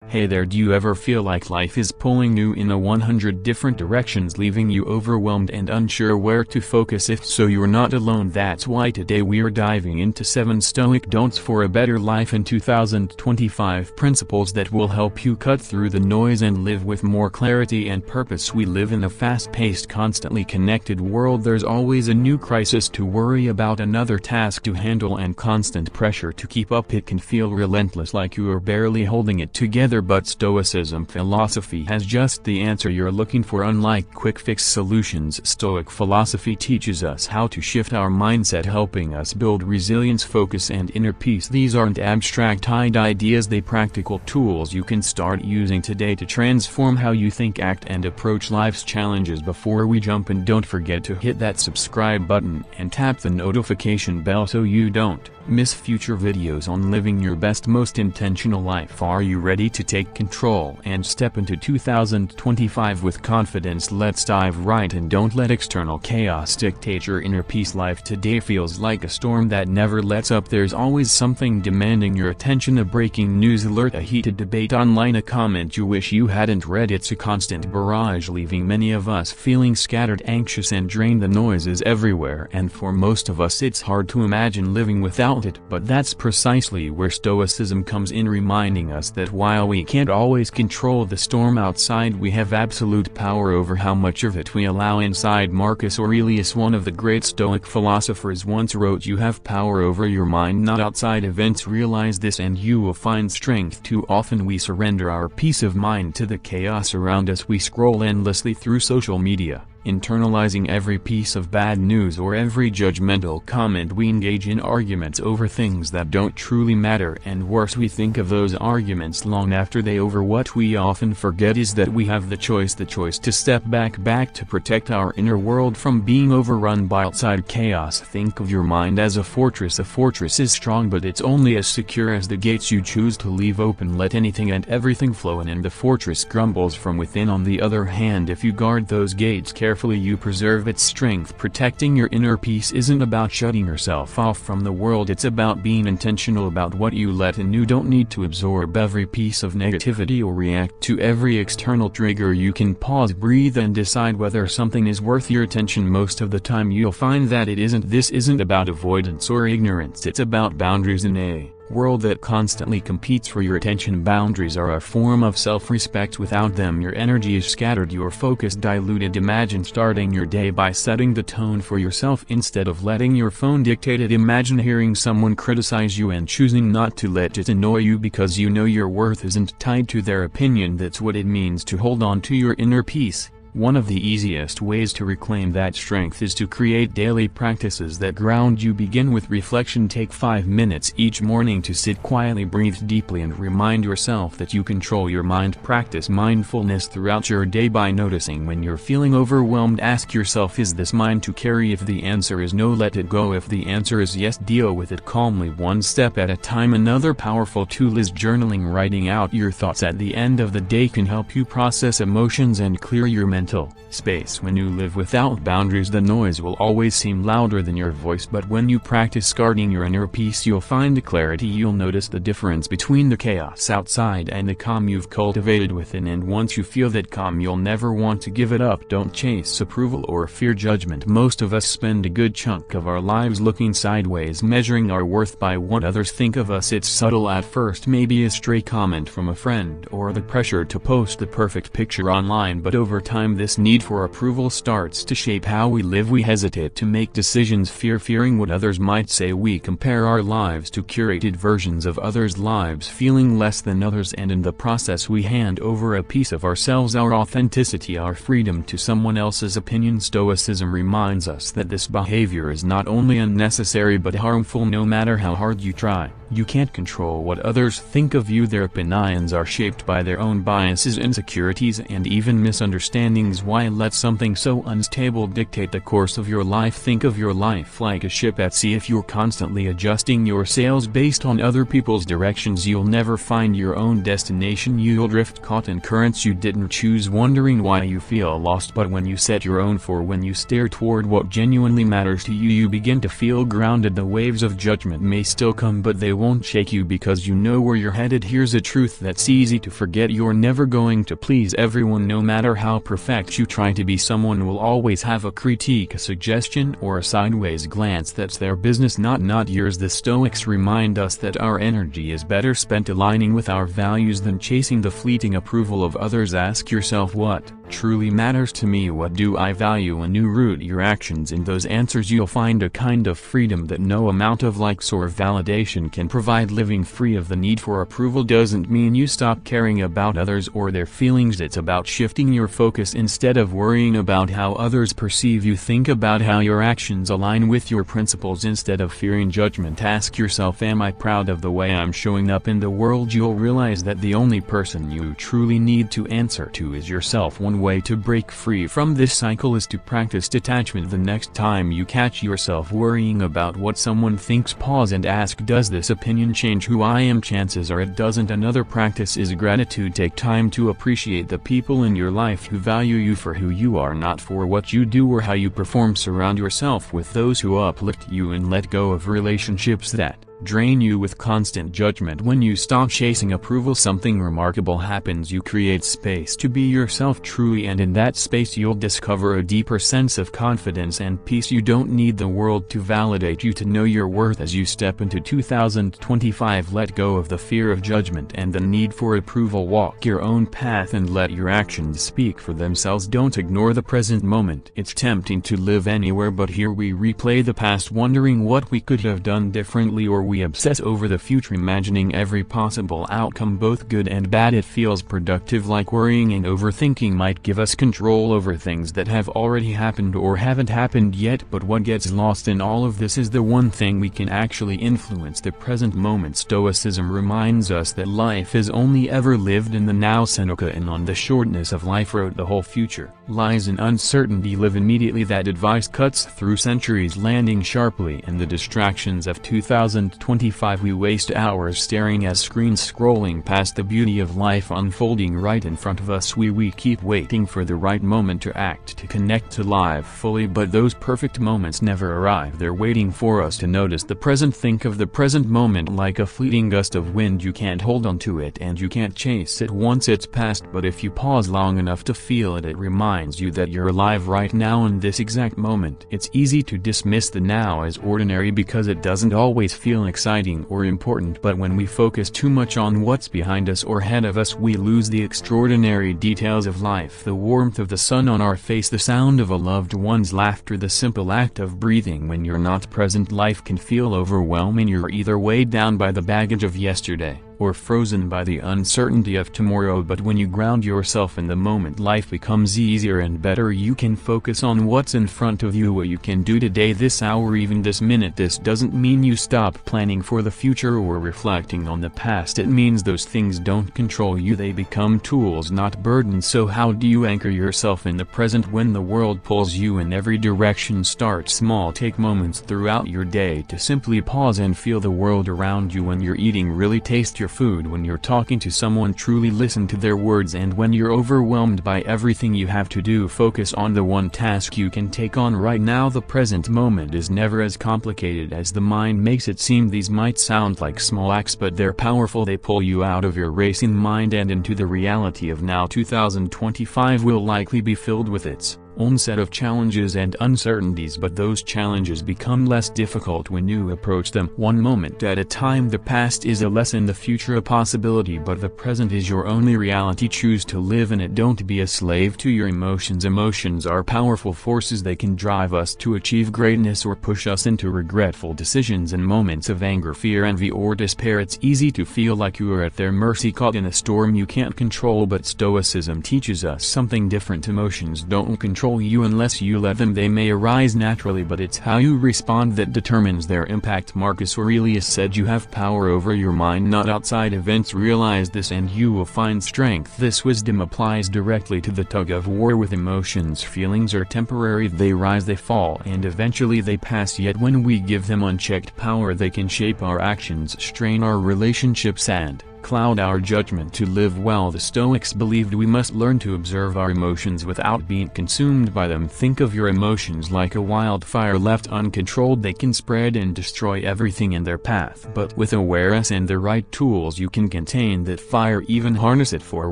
Hey there, do you ever feel like life is pulling you in 100 different directions, leaving you overwhelmed and unsure where to focus? If so, you're not alone. That's why today we are diving into 7 Stoic Don'ts for a better life in 2025, principles that will help you cut through the noise and live with more clarity and purpose. We live in a fast-paced, constantly connected world. There's always a new crisis to worry about, another task to handle, and constant pressure to keep up. It can feel relentless, like you are barely holding it together. But Stoicism philosophy has just the answer you're looking for. Unlike quick-fix solutions, Stoic philosophy teaches us how to shift our mindset, helping us build resilience, focus, and inner peace. These aren't abstract ideas, they're practical tools you can start using today to transform how you think, act, and approach life's challenges. Before we jump in, don't forget to hit that subscribe button and tap the notification bell so you don't miss future videos on living your best, most intentional life. Are you ready to take control and step into 2025 with confidence? Let's dive right in. Don't let external chaos dictate your inner peace. Life today feels like a storm that never lets up. There's always something demanding your attention: a breaking news alert, a heated debate online, a comment you wish you hadn't read. It's a constant barrage, leaving many of us feeling scattered, anxious, and drained. The noise is everywhere, and for most of us it's hard to imagine living without it. But that's precisely where Stoicism comes in, reminding us that while we can't always control the storm outside, we have absolute power over how much of it we allow inside. Marcus Aurelius, one of the great Stoic philosophers, once wrote, "You have power over your mind, not outside events. Realize this and you will find strength." Too often we surrender our peace of mind to the chaos around us. We scroll endlessly through social media, internalizing every piece of bad news or every judgmental comment. We engage in arguments over things that don't truly matter, and worse, we think of those arguments long after they over. What we often forget is that we have the choice to step back to protect our inner world from being overrun by outside chaos. Think of your mind as a fortress. A fortress is strong, but it's only as secure as the gates you choose to leave open. Let anything and everything flow in and the fortress crumbles from within. On the other hand, if you guard those gates carefully, you preserve its strength. Protecting your inner peace isn't about shutting yourself off from the world, it's about being intentional about what you let in. You don't need to absorb every piece of negativity or react to every external trigger. You can pause, breathe, and decide whether something is worth your attention. Most of the time you'll find that it isn't. This isn't about avoidance or ignorance, it's about boundaries. In a world that constantly competes for your attention, boundaries are a form of self-respect. Without them, your energy is scattered, your focus diluted. Imagine starting your day by setting the tone for yourself instead of letting your phone dictate it. Imagine hearing someone criticize you and choosing not to let it annoy you because you know your worth isn't tied to their opinion. That's what it means to hold on to your inner peace. One of the easiest ways to reclaim that strength is to create daily practices that ground you. Begin with reflection. Take 5 minutes each morning to sit quietly, breathe deeply, and remind yourself that you control your mind. Practice mindfulness throughout your day by noticing when you're feeling overwhelmed. Ask yourself, is this mine to carry? If the answer is no, let it go. If the answer is yes, deal with it calmly, one step at a time. Another powerful tool is journaling. Writing out your thoughts at the end of the day can help you process emotions and clear your mental space. When you live without boundaries, the noise will always seem louder than your voice, but when you practice guarding your inner peace, you'll find clarity. You'll notice the difference between the chaos outside and the calm you've cultivated within, and once you feel that calm, you'll never want to give it up. Don't chase approval or fear judgment. Most of us spend a good chunk of our lives looking sideways, measuring our worth by what others think of us. It's subtle at first, maybe a stray comment from a friend or the pressure to post the perfect picture online, but over time this need for approval starts to shape how we live. We hesitate to make decisions, fearing what others might say. We compare our lives to curated versions of others' lives, feeling less than others, and in the process we hand over a piece of ourselves, our authenticity, our freedom, to someone else's opinion. Stoicism reminds us that this behavior is not only unnecessary but harmful. No matter how hard you try, you can't control what others think of you. Their opinions are shaped by their own biases, insecurities, and even misunderstandings. Why let something so unstable dictate the course of your life? Think of your life like a ship at sea. If you're constantly adjusting your sails based on other people's directions, you'll never find your own destination. You'll drift, caught in currents you didn't choose, wondering why you feel lost. But when you set your own for, when you steer toward what genuinely matters to you, you begin to feel grounded. The waves of judgment may still come, but they won't shake you because you know where you're headed. Here's a truth that's easy to forget: you're never going to please everyone. No matter how perfect you try to be, someone will always have a critique, a suggestion, or a sideways glance. That's their business, not yours. The Stoics remind us that our energy is better spent aligning with our values than chasing the fleeting approval of others. Ask yourself, what truly matters to me? What do I value? And you root your actions in those answers. You'll find a kind of freedom that no amount of likes or validation can provide. Living free of the need for approval doesn't mean you stop caring about others or their feelings. It's about shifting your focus. Instead of worrying about how others perceive you, think about how your actions align with your principles. Instead of fearing judgment, ask yourself, am I proud of the way I'm showing up in the world? You'll realize that the only person you truly need to answer to is yourself. One way to break free from this cycle is to practice detachment. The next time you catch yourself worrying about what someone thinks, pause and ask, does this opinion change who I am? Chances are it doesn't. Another practice is gratitude. Take time to appreciate the people in your life who value you for who you are, not for what you do or how you perform. Surround yourself with those who uplift you and let go of relationships that drain you with constant judgment. When you stop chasing approval, something remarkable happens. You create space to be yourself truly, and in that space you'll discover a deeper sense of confidence and peace. You don't need the world to validate you to know your worth. As you step into 2025, let go of the fear of judgment and the need for approval. Walk your own path and let your actions speak for themselves. Don't ignore the present moment. It's tempting to live anywhere but here. We replay the past, wondering what we could have done differently, or we obsess over the future, imagining every possible outcome, both good and bad. It feels productive, like worrying and overthinking might give us control over things that have already happened or haven't happened yet. But what gets lost in all of this is the one thing we can actually influence: the present moment. Stoicism reminds us that life is only ever lived in the now. Seneca, and on the shortness of life, wrote, the whole future lies in uncertainty. Live immediately. That advice cuts through centuries, landing sharply in the distractions of 2025. We waste hours staring at screens, scrolling past the beauty of life unfolding right in front of us. We keep waiting for the right moment to act, to connect, to live fully, but those perfect moments never arrive. They're waiting for us to notice the present. Think of the present moment like a fleeting gust of wind. You can't hold on to it and you can't chase it once it's past, but if you pause long enough to feel it, it reminds you that you're alive right now in this exact moment. It's easy to dismiss the now as ordinary because it doesn't always feel exciting or important, but when we focus too much on what's behind us or ahead of us, we lose the extraordinary details of life: the warmth of the sun on our face, the sound of a loved one's laughter, the simple act of breathing. When you're not present, life can feel overwhelming. You're either weighed down by the baggage of yesterday or frozen by the uncertainty of tomorrow. But when you ground yourself in the moment, life becomes easier and better. You can focus on what's in front of you, what you can do today, this hour, even this minute. This doesn't mean you stop planning for the future or reflecting on the past. It means those things don't control you. They become tools, not burdens. So how do you anchor yourself in the present when the world pulls you in every direction? Start small. Take moments throughout your day to simply pause and feel the world around you. When you're eating, really taste your food. When you're talking to someone, truly listen to their words. And when you're overwhelmed by everything you have to do, focus on the one task you can take on right now. The present moment is never as complicated as the mind makes it seem. These might sound like small acts, but they're powerful. They pull you out of your racing mind and into the reality of now. 2025 will likely be filled with its own set of challenges and uncertainties, but those challenges become less difficult when you approach them one moment at a time. The past is a lesson, the future a possibility, but the present is your only reality. Choose to live in it. Don't be a slave to your emotions. Emotions are powerful forces. They can drive us to achieve greatness or push us into regretful decisions. In moments of anger, fear, envy, or despair, it's easy to feel like you are at their mercy, caught in a storm you can't control. But Stoicism teaches us something different. Emotions don't control you unless you let them. They may arise naturally, but it's how you respond that determines their impact. Marcus Aurelius said, you have power over your mind, not outside events. Realize this and you will find strength. This wisdom applies directly to the tug of war with emotions. Feelings are temporary. They rise, they fall, and eventually they pass. Yet when we give them unchecked power, they can shape our actions, strain our relationships, and cloud our judgment to live well. The Stoics believed we must learn to observe our emotions without being consumed by them. Think of your emotions like a wildfire. Left uncontrolled, they can spread and destroy everything in their path. But with awareness and the right tools, you can contain that fire, even harness it for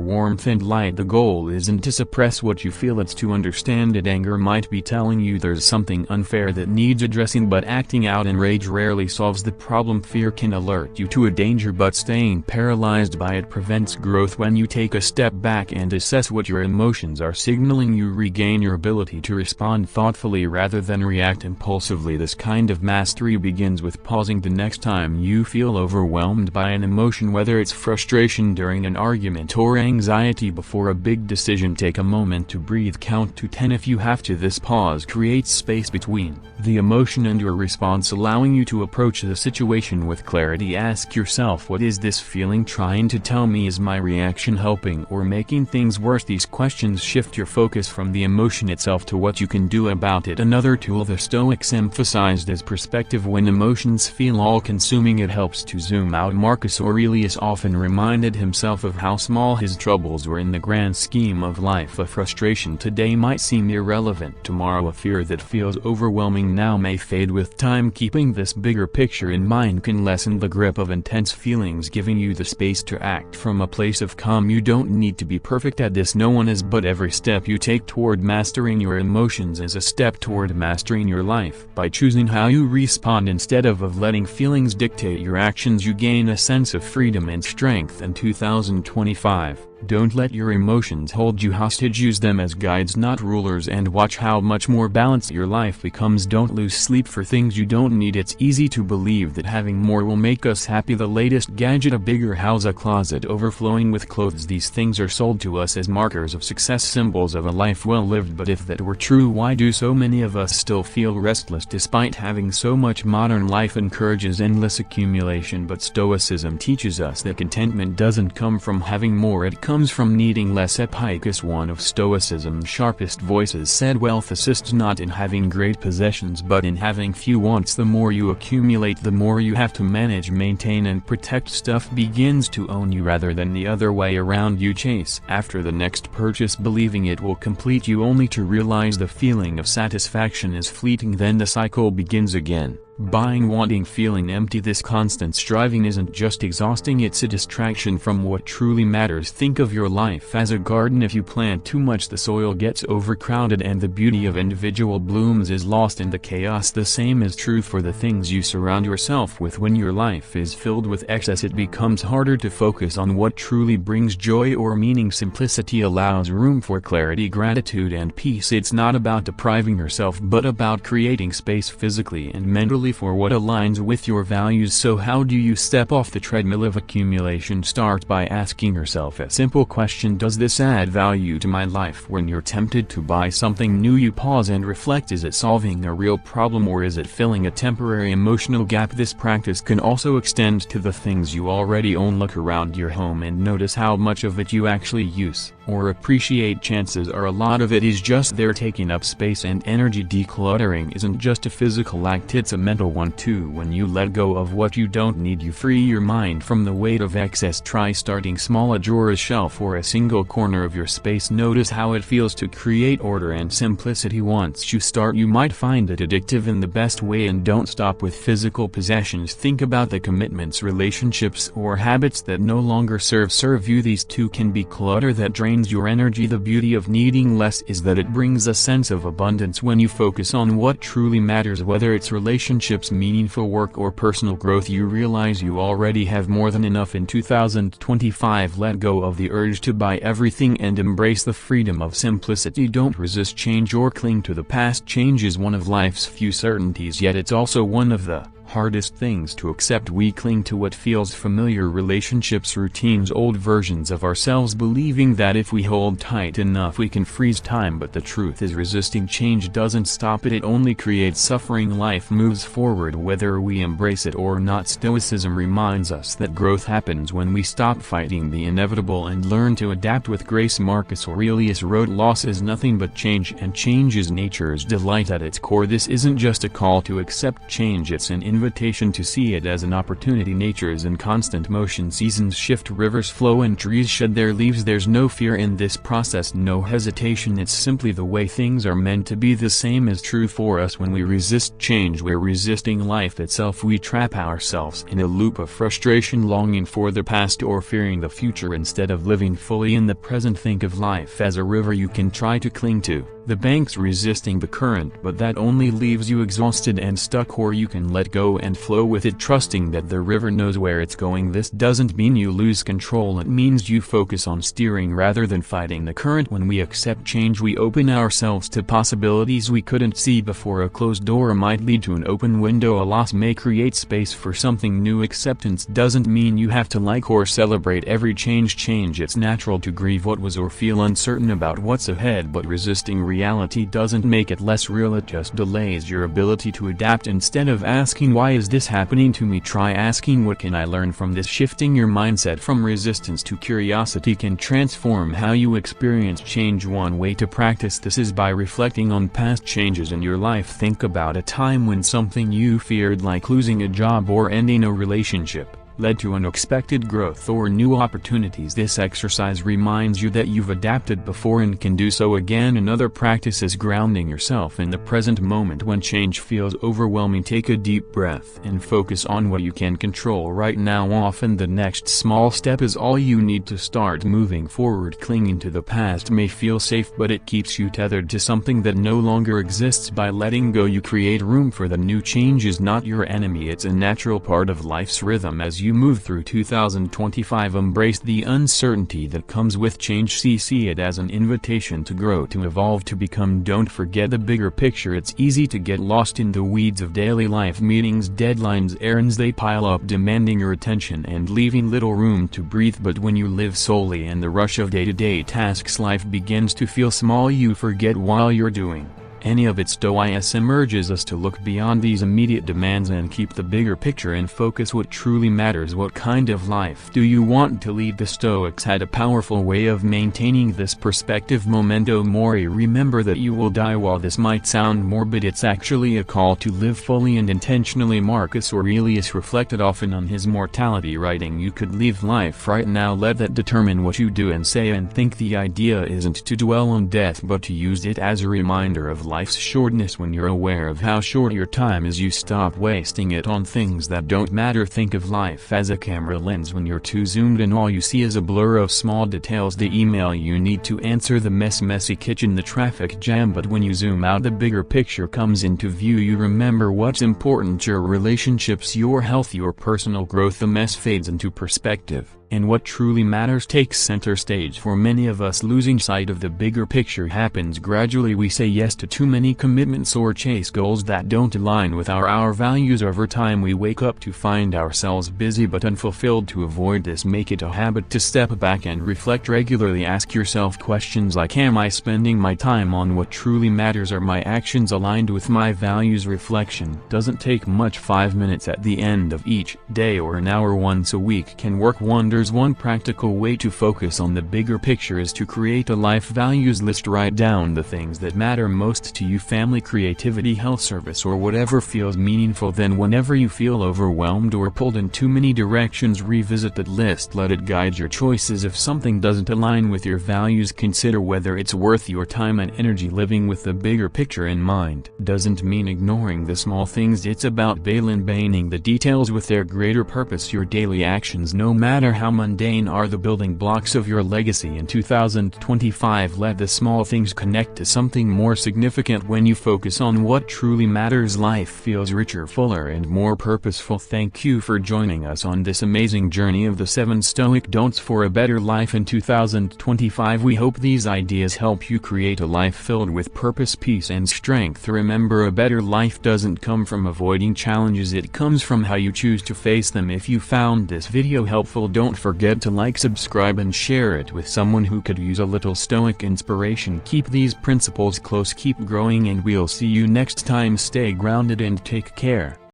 warmth and light. The goal isn't to suppress what you feel, it's to understand it. Anger might be telling you there's something unfair that needs addressing, but acting out in rage rarely solves the problem. Fear can alert you to a danger, but staying paralyzed by it prevents growth. When you take a step back and assess what your emotions are signaling, you regain your ability to respond thoughtfully rather than react impulsively. This kind of mastery begins with pausing. The next time you feel overwhelmed by an emotion, whether it's frustration during an argument or anxiety before a big decision, take a moment to breathe. Count to 10 if you have to. This pause creates space between the emotion and your response, allowing you to approach the situation with clarity. Ask yourself, what is this feeling trying to tell me? Is my reaction helping or making things worse? These questions shift your focus from the emotion itself to what you can do about it. Another tool the Stoics emphasized is perspective. When emotions feel all-consuming, it helps to zoom out. Marcus Aurelius often reminded himself of how small his troubles were in the grand scheme of life. A frustration today might seem irrelevant tomorrow. A fear that feels overwhelming now may fade with time. Keeping this bigger picture in mind can lessen the grip of intense feelings, giving you the space to act from a place of calm. You don't need to be perfect at this, no one is, but every step you take toward mastering your emotions is a step toward mastering your life. By choosing how you respond instead of letting feelings dictate your actions, you gain a sense of freedom and strength. In 2025, don't let your emotions hold you hostage. Use them as guides, not rulers, and watch how much more balanced your life becomes. Don't lose sleep for things you don't need. It's easy to believe that having more will make us happy. The latest gadget, a bigger house, a closet overflowing with clothes. These things are sold to us as markers of success, symbols of a life well lived. But if that were true, why do so many of us still feel restless despite having so much? Modern life encourages endless accumulation, but Stoicism teaches us that contentment doesn't come from having more, it comes from needing less. Epicus, one of Stoicism's sharpest voices, said wealth assists not in having great possessions but in having few wants. The more you accumulate, the more you have to manage, maintain and protect. Stuff begins to own you rather than the other way around. You chase after the next purchase believing it will complete you, only to realize the feeling of satisfaction is fleeting. Then the cycle begins again. Buying, wanting, feeling empty. This constant striving isn't just exhausting, it's a distraction from what truly matters. Think of your life as a garden. If you plant too much, the soil gets overcrowded and the beauty of individual blooms is lost in the chaos. The same is true for the things you surround yourself with. When your life is filled with excess, it becomes harder to focus on what truly brings joy or meaning. Simplicity allows room for clarity, gratitude and peace. It's not about depriving yourself but about creating space physically and mentally for what aligns with your values. So how do you step off the treadmill of accumulation? Start by asking yourself a simple question: does this add value to my life? When you're tempted to buy something new, you pause and reflect. Is it solving a real problem or is it filling a temporary emotional gap? This practice can also extend to the things you already own. Look around your home and notice how much of it you actually use or appreciate. Chances are a lot of it is just there taking up space and energy. Decluttering isn't just a physical act, it's a mental one too. When you let go of what you don't need, you free your mind from the weight of excess. Try starting small: a drawer, a shelf or a single corner of your space. Notice how it feels to create order and simplicity. Once you start, you might find it addictive in the best way. And don't stop with physical possessions. Think about the commitments, relationships or habits that no longer serve you. These too can be clutter that drains your energy. The beauty of needing less is that it brings a sense of abundance. When you focus on what truly matters, whether it's relationships, meaningful work or personal growth, you realize you already have more than enough. In 2025, let go of the urge to buy everything and embrace the freedom of simplicity. Don't resist change or cling to the past. Change is one of life's few certainties, yet it's also one of the hardest things to accept. We cling to what feels familiar: relationships, routines, old versions of ourselves, believing that if we hold tight enough we can freeze time. But the truth is, resisting change doesn't stop it only creates suffering. Life moves forward whether we embrace it or not. Stoicism reminds us that growth happens when we stop fighting the inevitable and learn to adapt with grace. Marcus Aurelius wrote, "Loss is nothing but change, and change is nature's delight at its core." This isn't just a call to accept change, it's an invitation to see it as an opportunity. Nature is in constant motion, seasons shift, rivers flow and trees shed their leaves. There's no fear in this process, no hesitation, it's simply the way things are meant to be. The same is true for us. When we resist change, we're resisting life itself. We trap ourselves in a loop of frustration, longing for the past or fearing the future instead of living fully in the present. Think of life as a river you can try to cling to, the banks resisting the current, but that only leaves you exhausted and stuck. Or you can let go and flow with it, trusting that the river knows where it's going. This doesn't mean you lose control, it means you focus on steering rather than fighting the current. When we accept change, we open ourselves to possibilities we couldn't see before. A closed door might lead to an open window, a loss may create space for something new. Acceptance doesn't mean you have to like or celebrate every change. It's natural to grieve what was or feel uncertain about what's ahead, but resisting reality doesn't make it less real, it just delays your ability to adapt. Instead of asking why is this happening to me, try asking what can I learn from this. Shifting your mindset from resistance to curiosity can transform how you experience change. One way to practice this is by reflecting on past changes in your life. Think about a time when something you feared, like losing a job or ending a relationship, led to unexpected growth or new opportunities. This exercise reminds you that you've adapted before and can do so again. Another practice is grounding yourself in the present moment. When change feels overwhelming, take a deep breath and focus on what you can control right now. Often the next small step is all you need to start moving forward. Clinging to the past may feel safe, but it keeps you tethered to something that no longer exists. By letting go, you create room for the new. Change is not your enemy, it's a natural part of life's rhythm. As you move through 2025, embrace the uncertainty that comes with change. See it as an invitation to grow, to evolve, to become. Don't forget the bigger picture. It's easy to get lost in the weeds of daily life, meetings, deadlines, errands. They pile up, demanding your attention and leaving little room to breathe. But when you live solely in the rush of day-to-day tasks, life begins to feel small. You forget while you're doing any of it. Stoicism urges us to look beyond these immediate demands and keep the bigger picture in focus. What truly matters? What kind of life do you want to lead? The Stoics had a powerful way of maintaining this perspective. Memento mori, remember that you will die. While this might sound morbid, it's actually a call to live fully and intentionally. Marcus Aurelius reflected often on his mortality, writing, "You could leave life right now, let that determine what you do and say and think." The idea isn't to dwell on death, but to use it as a reminder of life's shortness. When you're aware of how short your time is, you stop wasting it on things that don't matter. Think of life as a camera lens. When you're too zoomed in, all you see is a blur of small details: the email you need to answer, the messy kitchen, the traffic jam. But when you zoom out, the bigger picture comes into view. You remember what's important: your relationships, your health, your personal growth. The mess fades into perspective, and what truly matters takes center stage. For many of us, losing sight of the bigger picture happens gradually. We say yes to too many commitments or chase goals that don't align with our values. Over time, we wake up to find ourselves busy but unfulfilled. To avoid this, make it a habit to step back and reflect regularly. Ask yourself questions like, am I spending my time on what truly matters? Are my actions aligned with my values? Reflection doesn't take much. 5 minutes at the end of each day or an hour once a week can work wonders. One practical way to focus on the bigger picture is to create a life values list. Write down the things that matter most to you: family, creativity, health, service, or whatever feels meaningful. Then whenever you feel overwhelmed or pulled in too many directions, revisit that list. Let it guide your choices. If something doesn't align with your values, consider whether it's worth your time and energy. Living with the bigger picture in mind doesn't mean ignoring the small things. It's about balancing the details with their greater purpose. Your daily actions, no matter how mundane, are the building blocks of your legacy. In 2025, let the small things connect to something more significant. When you focus on what truly matters, life feels richer, fuller, and more purposeful. Thank you for joining us on this amazing journey of the 7 Stoic Don'ts for a better life in 2025. We hope these ideas help you create a life filled with purpose, peace, and strength. Remember, a better life doesn't come from avoiding challenges, it comes from how you choose to face them. If you found this video helpful, don't forget to like, subscribe, and share it with someone who could use a little Stoic inspiration. Keep these principles close, keep growing, and we'll see you next time. Stay grounded and take care.